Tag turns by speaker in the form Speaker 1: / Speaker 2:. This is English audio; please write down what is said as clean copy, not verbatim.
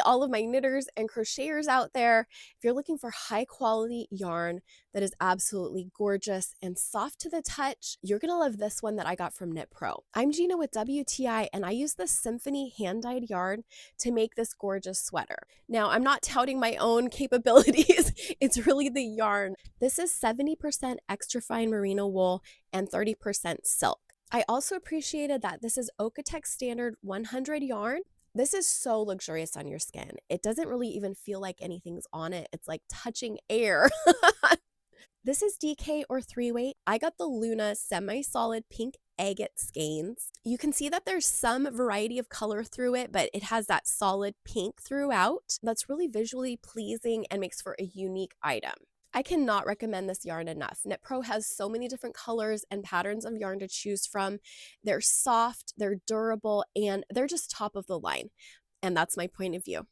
Speaker 1: all of my knitters and crocheters out there. If you're looking for high quality yarn that is absolutely gorgeous and soft to the touch, you're gonna love this one that I got from KnitPro. I'm Gina with WTI, and I use the Symphony hand-dyed yarn to make this gorgeous sweater. Now, I'm not touting my own capabilities. It's really the yarn. This is 70% extra fine merino wool and 30% silk. I also appreciated that this is OEKO-TEX standard 100 yarn. This is so luxurious on your skin. It doesn't really even feel like anything's on it. It's like touching air. This is DK or 3-weight. I got the Luna semi-solid pink agate skeins. You can see that there's some variety of color through it, but it has that solid pink throughout. That's really visually pleasing and makes for a unique item. I cannot recommend this yarn enough. KnitPro has so many different colors and patterns of yarn to choose from. They're soft, they're durable, and they're just top of the line. And that's my point of view.